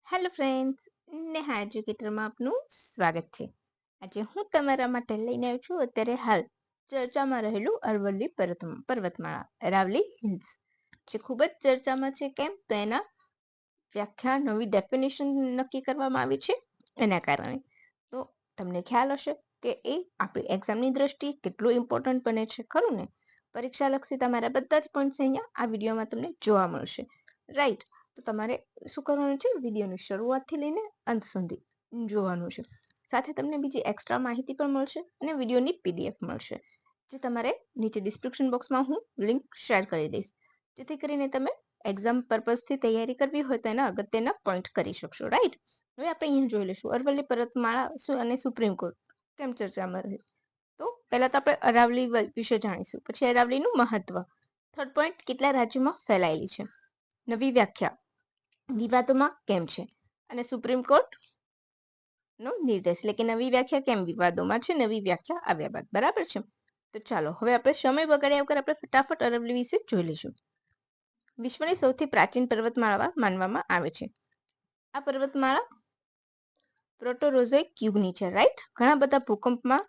Hello friends, Neha એજ્યુકેટરમાં આપનું સ્વાગત છે. આજે હું તમારા માટે લઈને આવી છું અત્યારે હાલ ચર્ચામાં રહેલું અરવલ્લી પર્વતમાળા અરાવલી હિલ્સ, જે ખૂબ જ ચર્ચામાં છે. કેમ તો એના વ્યાખ્યા નવી ડેફિનેશન નક્કી કરવામાં આવી છે એના કારણે. તો તમને ખ્યાલ હશે કે એ આપણી એક્ઝામની દ્રષ્ટિએ કેટલું ઇમ્પોર્ટન્ટ બને છે, ખરું ને? પરીક્ષા લક્ષી તમારા બધા જ પોઈન્ટ્સ અહીંયા આ વિડીયોમાં તમને જોવા મળશે, રાઈટ? તો તમારે શું કરવાનું છે? વિડીયોની શરૂઆતથી લઈને અંત સુધી જોવાનું છે. સાથે તમને બીજી એક્સ્ટ્રા માહિતી પણ મળશે અને વિડીયોની પીડીએફ મળશે, જે તમારે નીચે ડિસ્ક્રિપ્શન બોક્સમાં હું લિંક શેર કરી દઈશ, જેથી કરીને તમે એક્ઝામ પર્પઝથી તૈયારી કરવી હોય તો એના અગત્યના પોઈન્ટ કરી શકશો, રાઈટ? હવે આપણે અહીંયા જોઈ લઈશું અરવલ્લી પર્વતમાળા અને સુપ્રીમ કોર્ટ કેમ ચર્ચામાં રહે. તો પહેલા તો આપણે અરાવલી વિશે જાણીશું, પછી અરાવલીનું મહત્વ. થર્ડ પોઈન્ટ, કેટલા રાજ્યોમાં ફેલાયેલી છે. નવી વ્યાખ્યા, વિવાદોમાં કેમ છે, અને સુપ્રીમ કોર્ટ નો નિર્દેશ, એટલે કે નવી વ્યાખ્યા કેમ વિવાદોમાં છે, નવી વ્યાખ્યા આવ્યા બાદ. બરાબર છે? તો ચાલો હવે આપણે સમય બગાડ્યા વગર આપણે ફટાફટ અરવલ્લી વિશે જોઈ લઈશું. વિશ્વની સૌથી પ્રાચીન પર્વતમાળા માનવામાં આવે છે. આ પર્વતમાળા પ્રોટોરોઝોઇક યુગની છે, રાઈટ? ઘણા બધા ભૂકંપમાં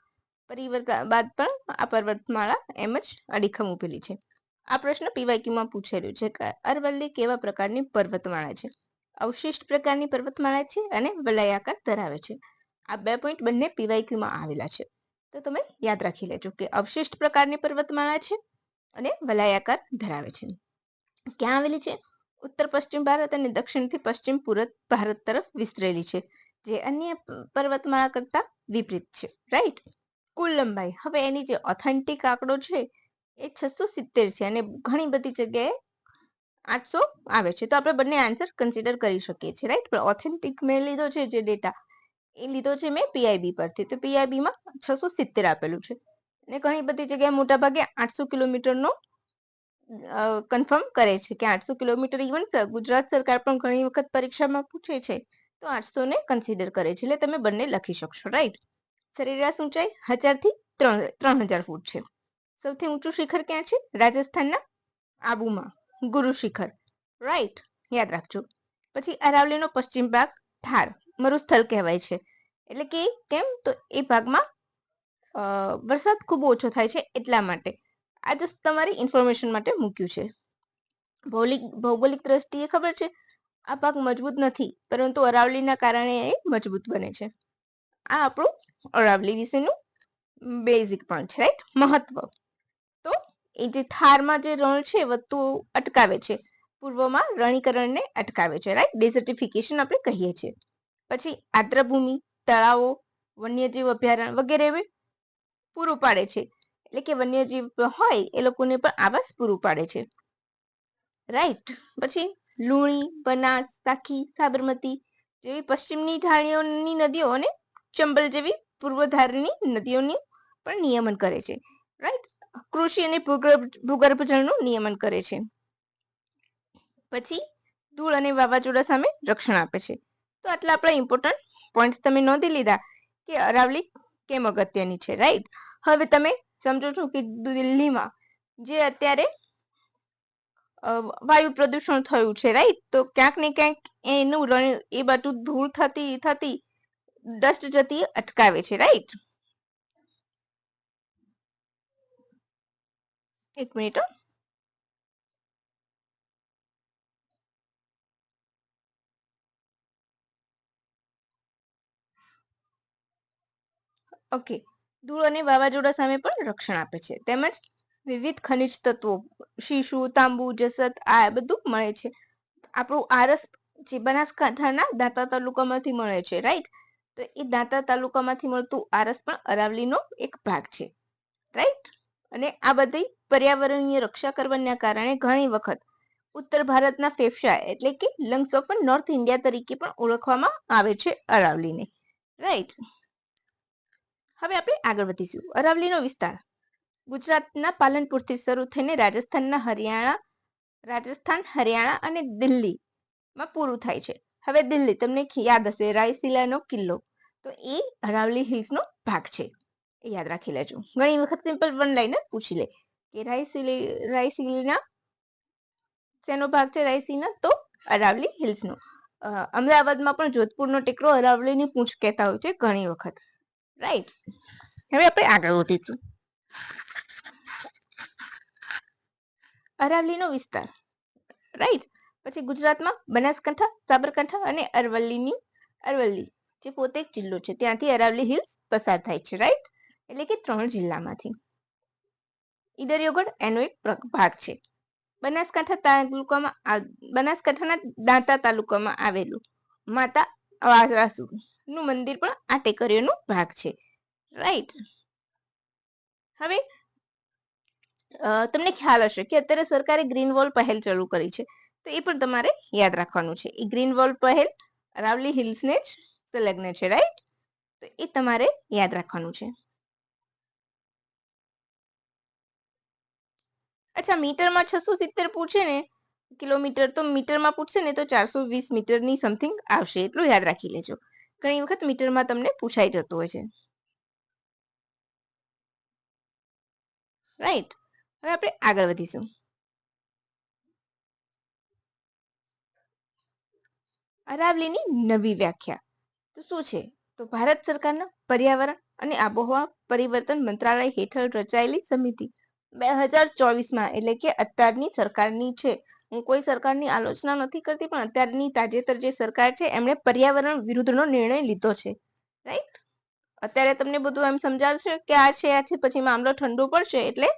પરિવર્તન બાદ પણ આ પર્વતમાળા એમ જ અડીખમ ઉભેલી છે. આ પ્રશ્ન પીવાયક્યુમાં પૂછેલું છે કે અરવલ્લી કેવા પ્રકારની પર્વતમાળા છે? અવશિષ્ટ પ્રકારની પર્વતમાળા છે અને વલયાકાર ધરાવે છે. આ બે પોઈન્ટ બંને પીવાયક્યુમાં આવેલા છે, તો તમે યાદ રાખી લેજો કે અવશિષ્ટ પ્રકારની પર્વતમાળા છે અને વલયાકાર ધરાવે છે. ક્યાં આવેલી છે? ઉત્તર પશ્ચિમ ભારત અને દક્ષિણથી પશ્ચિમ પૂર્વ ભારત તરફ વિસ્તરેલી છે, જે અન્ય પર્વતમાળા કરતા વિપરીત છે, રાઈટ? કુલ લંબાઈ, હવે એની જે ઓથેન્ટિક આંકડો છે એ 670 છે અને ઘણી બધી જગ્યાએ 800 આવે છે. તો આપણે બંને આન્સર કન્સિડર કરી શકીએ છીએ, રાઈટ? પણ ઓથેન્ટિક મેં લીધો છે જે ડેટા, એ લીધો છે મેં પીઆઈબી પરથી, તો પીઆઈબીમાં 670 આપેલું છે અને ઘણી બધી જગ્યાએ મોટા ભાગે 800 કિલોમીટરનો કન્ફર્મ કરે છે કે 800 કિલોમીટર. ઇવન ગુજરાત સરકાર પણ ઘણી વખત પરીક્ષામાં પૂછે છે તો 800 ને કન્સિડર કરે છે, એટલે તમે બંને લખી શકશો, રાઈટ? સરેરાશ ઊંચાઈ 1000 થી 3000 ફૂટ છે. સૌથી ઊંચું શિખર ક્યાં છે? રાજસ્થાનના આબુમાં ગુરુ શિખર, રાઈટ? યાદ રાખજો. પછી અરાવલીનો પશ્ચિમ ભાગ થાર મરુસ્થળ કહેવાય છે, એટલે કે કેમ તો એ ભાગમાં વરસાદ ખૂબ ઓછો થાય છે, એટલા માટે. આ જસ્ટ તમારી ઇન્ફોર્મેશન માટે મૂક્યું છે. ભૌગોલિક દ્રષ્ટિએ ખબર છે આ ભાગ મજબૂત નથી, પરંતુ અરાવલીના કારણે એ મજબૂત બને છે. આ આપણું અરાવલી વિશેનું બેઝિક પોઈન્ટ છે, રાઈટ? મહત્વ, તો એ જે થારમાં જે રણ છે વધતું અટકાવે છે, પૂર્વમાં રણીકરણને અટકાવે છે, રાઈટ? ડેઝર્ટિફિકેશન આપણે કહીએ છીએ. પછી આદ્રભૂમિ, તળાવો, વન્યજીવ અભયારણ્ય વગેરે પૂરું પાડે છે, એટલે કે વન્યજીવ હોય એ લોકોને પણ આવાસ પૂરું પાડે છે, રાઈટ? પછી લુણી, બનાસ, સાખી, સાબરમતી જેવી પશ્ચિમની ઢાળીઓની નદીઓ અને ચંબલ જેવી પૂર્વધારની નદીઓની પણ નિયમન કરે છે, રાઈટ? કૃષિ અને ભૂગર્ભ જળનું નિયમન કરે છે. પછી ધૂળ અને વાવાઝોડા સામે રક્ષણ આપે છે. તો આટલા આપણા ઇમ્પોર્ટન્ટ પોઈન્ટ તમે નોંધી લીધા કે અરાવલી કેમ અગત્યની છે, રાઈટ? હવે તમે સમજો છો કે દિલ્હીમાં જે અત્યારે વાયુ પ્રદૂષણ થયું છે, રાઈટ? તો ક્યાંક ને ક્યાંક એનું એ બધું ધૂળ થતી ડસ્ટ જતી અટકાવે છે, રાઈટ? એક મિનિટ. ઓકે, ધૂળ અને વાવાઝોડા સામે પણ રક્ષણ આપે છે, તેમજ વિવિધ ખનિજ તત્વો શીશુ, તાંબુ, જસત આ બધું મળે છે. આપણું આરસ જે બનાસકાંઠાના દાંતા તાલુકામાંથી મળે છે, રાઈટ? તો એ દાંતા તાલુકામાંથી મળતું આરસ પણ અરાવલીનો એક ભાગ છે, રાઈટ? અને આ બધી પર્યાવરણીય રક્ષા કરવાના કારણે ઘણી વખત ઉત્તર ભારતના ફેફસા એટલે કે લંગ્સ ઓફ નોર્થ ઇન્ડિયા તરીકે પણ ઓળખવામાં આવે છે અરાવલીને, રાઈટ? હવે આપણે આગળ વધીશું. અરાવલીનો વિસ્તાર ગુજરાતના પાલનપુરથી શરૂ થઈને રાજસ્થાન, હરિયાણા અને દિલ્હીમાં પૂરું થાય છે. હવે દિલ્હી તમને યાદ હશે, રાયસીલાનો કિલ્લો, તો એ અરાવલી હિલ્સનો ભાગ છે, એ યાદ રાખી લેજો. ઘણી વખત સિમ્પલ વન લાઈનર પૂછી લે કે રાયસીના શેનો ભાગ છે? રાયસીના તો અરાવલી હિલ્સનો. અમદાવાદમાં પણ જોધપુરનો ટેકરો અરાવલીની પૂંછ કહેતા હોય છે ઘણી વખત, રાઈટ. હવે આપણે આગળ વધીશું. અરાવલીનો વિસ્તાર, રાઈટ. પછી ગુજરાતમાં બનાસકાંઠા, સાબરકાંઠા અને અરવલ્લી જે પોતે એક જિલ્લો છે ત્યાંથી અરાવલી હિલ્સ પસાર થાય છે, રાઈટ. એટલે કે 3 જિલ્લામાંથી. ઈડરિયોગઢ એનો એક ભાગ છે. બનાસકાંઠાના દાંતા તાલુકામાં આવેલું માતા વારાસુ નું મંદિર પણ આ ટેકરીઓનો ભાગ છે, રાઈટ. હવે તમને ખ્યાલ હશે કે અત્યારે સરકારે ગ્રીન વોલ પહેલ શરૂ કરી છે, તો એ પણ તમારે યાદ રાખવાનું છે. એ ગ્રીન વોલ પહેલ અરાવલી હિલ્સને જ સંલગ્ન છે, રાઈટ. તો એ તમારે યાદ રાખવાનું છે. અચ્છા, મીટરમાં 670 પૂછે ને કિલોમીટર, તો મીટરમાં પૂછશે ને તો 420 મીટરની સમથિંગ આવશે, એટલું યાદ રાખી લેજો. ઘણી વખત મીટરમાં તમને પૂછાઈ જતું હોય છે, રાઈટ. હવે આપણે આગળ વધીશું. અરાવલીની નવી વ્યાખ્યા તો શું છે? તો ભારત સરકારના પર્યાવરણ અને આબોહવા પરિવર્તન મંત્રાલય હેઠળ રચાયેલી સમિતિ 2024માં, એટલે કે અત્યારની સરકારની છે. હું કોઈ સરકારની આલોચના નથી કરતી, પણ અત્યારની તાજેતર જે સરકાર છે એમણે પર્યાવરણ વિરુદ્ધનો નિર્ણય લીધો છે, રાઈટ. અત્યારે તમને બધું એમ સમજાવશે કે આ છે, પછી મામલો ઠંડો પડશે એટલે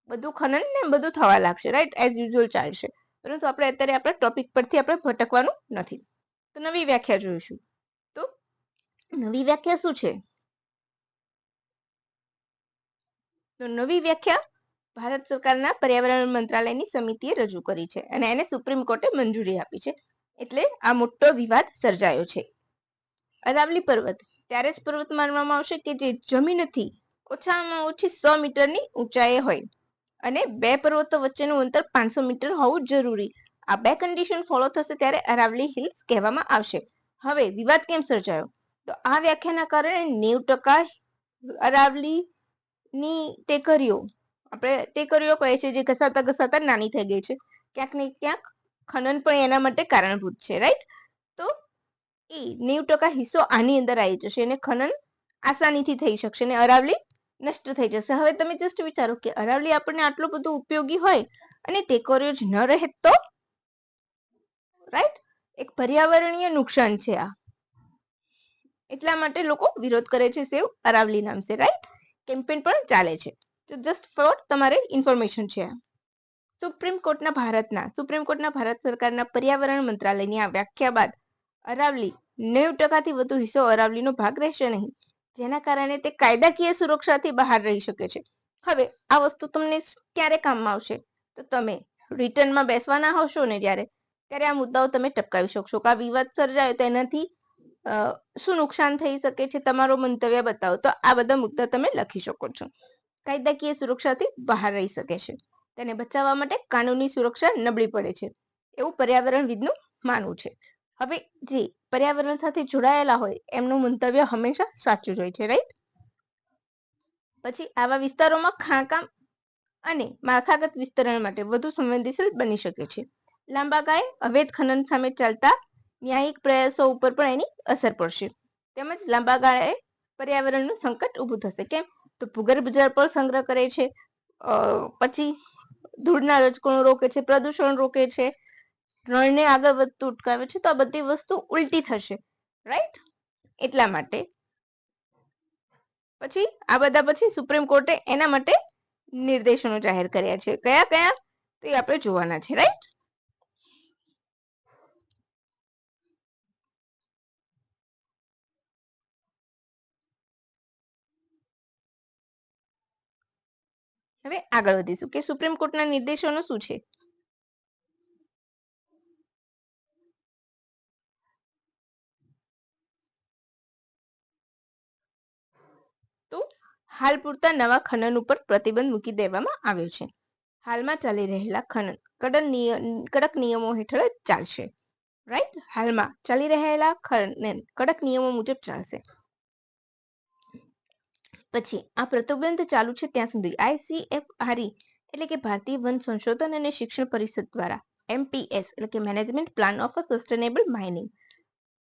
બધું ખનન ને બધું થવા લાગશે, રાઈટ. એઝ યુઝ્યુઅલ ચાલશે. પરંતુ આપણે અત્યારે આપણા ટોપિક પરથી આપણે ભટકવાનું નથી. તો નવી વ્યાખ્યા જોઈશું. તો નવી વ્યાખ્યા શું છે? તો નવી વ્યાખ્યા ભારત સરકારના પર્યાવરણ મંત્રાલયની સમિતિએ રજૂ કરી છે અને એને સુપ્રીમ કોર્ટે મંજૂરી આપી છે. એટલે આ મોટો વિવાદ સર્જાયો છે. અરાવલી પર્વત ત્યારે જ પર્વત માનવામાં આવશે કે જે જમીનથી ઓછામાં ઓછી 100 મીટરની ઊંચાઈએ હોય અને 2 પર્વતો વચ્ચેનું અંતર 500 મીટર હોવું જરૂરી. આ 2 કન્ડિશન ફોલો થશે ત્યારે અરાવલી હિલ્સ કહેવામાં આવશે. હવે વિવાદ કેમ સર્જાયો? તો આ વ્યાખ્યાના કારણે 90% અરાવલી ની ટેકરીઓ, આપણે ટેકરીઓ કહે છે જે ઘસાતા નાની થઈ ગઈ છે, ક્યાંક ને ક્યાંક ખનન પણ એના માટે કારણભૂત છે, રાઈટ. તો એ 90% હિસ્સો આની અંદર આવી જશે અને ખનન આસાનીથી થઈ શકશે અને અરાવલી નષ્ટ થઈ જશે. હવે તમે જસ્ટ વિચારો કે અરાવલી આપણને આટલું બધું ઉપયોગી હોય અને ટેકરીઓ જ ન રહે તો, રાઈટ. એક પર્યાવરણીય નુકસાન છે આ. એટલા માટે લોકો વિરોધ કરે છે સેવ અરાવલી નામ છે, રાઈટ. કેમ્પેન પણ ચાલે છે. તો જસ્ટ ફોર તમારે ઇન્ફોર્મેશન છે. સુપ્રીમ કોર્ટના ભારત સરકારના પર્યાવરણ મંત્રાલયની આ વ્યાખ્યા બાદ અરાવલી 90% થી વધુ હિસ્સો અરાવલીનો ભાગ રહેશે નહીં, જેના કારણે તે કાયદાકીય સુરક્ષાથી બહાર રહી શકે છે. હવે આ વસ્તુ તમને ક્યારે કામમાં આવશે? તો તમે રિટર્નમાં બેસવાના હશો ને ત્યારે આ મુદ્દાઓ તમે ટપકાવી શકશો કે આ વિવાદ સર્જાયો તો એનાથી શું નુકસાન થઈ શકે છે, તમારો મંતવ્ય બતાવો. તો આ બધા મુદ્દા તમે લખી શકો છો. કાયદાકીય સુરક્ષાથી બહાર રહી શકે છે, તેને બચાવવા માટે કાનૂની સુરક્ષા નબળી પડે છે, એવું પર્યાવરણવિદનું માનવું છે. હવે જે પર્યાવરણ સાથે જોડાયેલા હોય એમનું મંતવ્ય હંમેશા સાચું જ હોય છે, રાઈટ. પછી આવા વિસ્તારોમાં ખાણકામ અને માળખાગત વિસ્તરણ માટે વધુ સંવેદનશીલ બની શકે છે. લાંબા ગાળે અવૈધ ખનન સામે ચાલતા ન્યાયિક પ્રયાસો ઉપર પણ એની અસર પડશે. તેમજ લાંબા ગાળે પર્યાવરણનું સંકટ ઊભું થશે. કેમ? તો ભૂગર્ભ જળ પણ સંગ્રહ કરે છે, પછી ધૂળના રજકણો રોકે છે, પ્રદૂષણ રોકે છે, રણને આગળ વધતું અટકાવે છે. તો આ બધી વસ્તુ ઉલટી થશે, રાઈટ. એટલા માટે પછી આ બધા પછી સુપ્રીમ કોર્ટે એના માટે નિર્દેશનો જાહેર કર્યા છે. કયા કયા તો એ આપણે જોવાના છે, રાઈટ. હવે આગળ વધીશું કે સુપ્રીમ કોર્ટના નિર્દેશોનો શું છે. તો હાલ પૂરતા નવા ખનન ઉપર પ્રતિબંધ મૂકી દેવામાં આવ્યો છે. હાલમાં ચાલી રહેલા ખનન કડક નિયમો હેઠળ ચાલશે, રાઈટ. હાલમાં ચાલી રહેલા ખનન કડક નિયમો મુજબ ચાલશે. પછી આ પ્રતિબંધ ચાલુ છે ત્યાં સુધી ICFRE એટલે કે ભારતીય વન સંશોધન અને શિક્ષણ પરિષદ દ્વારા MPS એટલે કે management plan of a sustainable mining.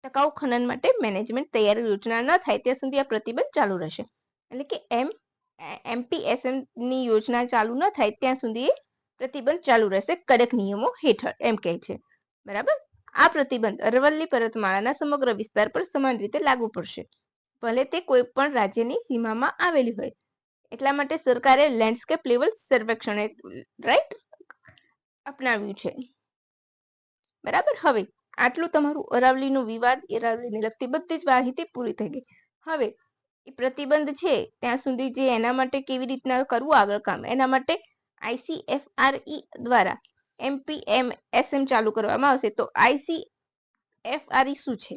ટકાઉ ખનન માટે મેનેજમેન્ટ તૈયારી યોજના ન થાય ત્યાં સુધી આ પ્રતિબંધ ચાલુ રહેશે. એટલે કે MPSM ની યોજના ચાલુ ન થાય ત્યાં સુધી પ્રતિબંધ ચાલુ રહેશે કડક નિયમો હેઠળ એમ કહે છે. બરાબર. આ પ્રતિબંધ અરવલ્લી પર્વતમાળાના સમગ્ર વિસ્તાર પર સમાન રીતે લાગુ પડશે, ભલે તે કોઈ પણ રાજ્યની સીમામાં આવેલી હોય. એટલા માટે સરકારે લેન્ડસ્કેપ લેવલ સર્વેક્ષણ રાઈટ અપનાવ્યું છે. બરાબર. હવે આટલું તમારું અરાવલીનો વિવાદ, અરાવલીને લગતી બધી જ માહિતી પૂરી થઈ ગઈ. હવે એ પ્રતિબંધ છે ત્યાં સુધી જે એના માટે કેવી રીતના કરવું આગળ કામ, એના માટે ICFRE દ્વારા MPMSM ચાલુ કરવામાં આવશે. તો ICFRE શું છે?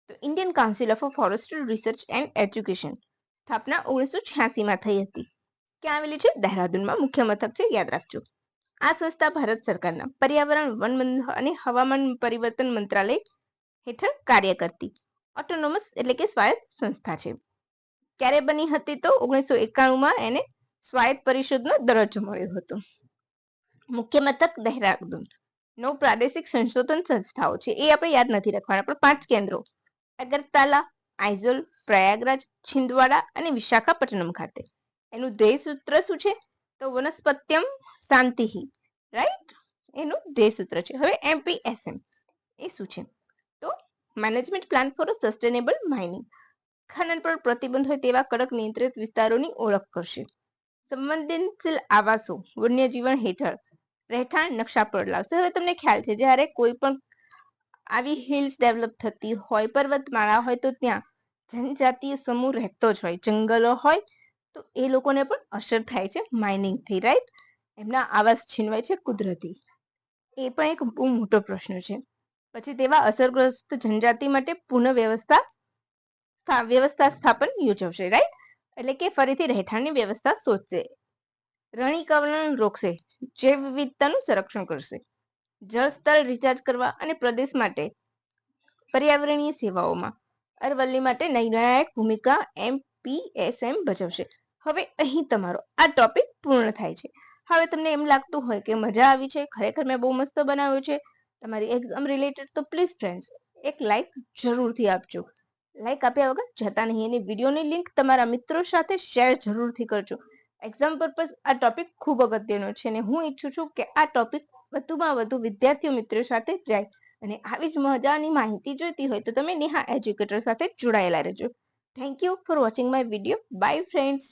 તો Indian council of forestry research and education. સ્થાપના 1986 માં થઈ હતી. ક્યાં આવેલી છે? દહેરાદૂનમાં મુખ્ય મથક છે, યાદ રાખજો. આ સંસ્થા ભારત સરકારના પર્યાવરણ, વન અને હવામાન પરિવર્તન મંત્રાલય હેઠળ કાર્ય કરતી ઓટોનોમસ એટલે કે સ્વાયત્ત સંસ્થા છે. ક્યારે બની હતી? તો 1991માં એને સ્વાયત્ત પરિષદનો દરજ્જો મળ્યો હતો. મુખ્ય મથક દહેરાદૂન. 9 પ્રાદેશિક સંશોધન સંસ્થાઓ છે, એ આપણે યાદ નથી રાખવાના, પણ 5 કેન્દ્રો અગરતાલા, આઇઝોલ, પ્રયાગરાજ, છિંદવાડા અને વિશાખાપટ્ટનમ ખાતે. એનું ધ્યેય સૂત્ર શું છે? તો વનસ્પત્યમ શાંતિહિ, રાઈટ, એનું ધ્યેય સૂત્ર છે. હવે MPSM એ શું છે? તો management plan for sustainable mining. ખનન પર પ્રતિબંધ હોય તેવા કડક નિયંત્રિત વિસ્તારોની ઓળખ કરશે. સંવેદનશીલ આવાસો વન્યજીવન હેઠળ રહેઠાણ નકશા પર લાવશે. હવે તમને ખ્યાલ છે જ્યારે કોઈ પણ આવી હિલ્સ ડેવલપ થતી હોય, પર્વતમાળા હોય, તો ત્યાં જનજાતીય સમૂહ રહેતો જ હોય, જંગલો હોય, તો એ લોકોને પણ અસર થાય છે માઇનિંગથી, રાઈટ. એમના આવાસ છીનવાય છે કુદરતી. એ પણ એક બહુ મોટો પ્રશ્ન છે. પછી તેવા અસરગ્રસ્ત જનજાતિ માટે પુનઃ વ્યવસ્થા સ્થાપન યોજવશે, રાઈટ, એટલે કે ફરીથી રહેઠાણની વ્યવસ્થા શોધશે. રણીકરણ રોકશે, જૈવ વિવિધતાનું સંરક્ષણ કરશે. જળસ્તર રિચાર્જ કરવા અને પ્રદેશ માટે પર્યાવરણીય સેવાઓમાં અરવલ્લી માટે નિર્ણાયક ભૂમિકા MPSM ભજવશે. હવે અહીં તમારો આ ટોપિક પૂર્ણ થાય છે. હવે તમને એમ લાગતું હોય કે મજા આવી છે, ખરેખર મેં બહુ મસ્ત બનાવ્યું છે તમારી એક્ઝામ રિલેટેડ, તો પ્લીઝ ફ્રેન્ડ્સ એક લાઈક જરૂરથી આપજો. લાઈક આપ્યા વગર જતા નહીં. અને વિડીયોની લિંક તમારા મિત્રો સાથે શેર જરૂરથી કરજો. એક્ઝામ પર્પઝ આ ટોપિક ખૂબ અગત્યનો છે અને હું ઈચ્છું છું કે આ ટોપિક વધુમાં વધુ વિદ્યાર્થીઓ મિત્રો સાથે જાય. અને આવી જ મજાની માહિતી જોઈતી હોય તો તમે નેહા એજ્યુકેટર સાથે જોડાયેલા રહેજો. Thank you for watching my video. By friends.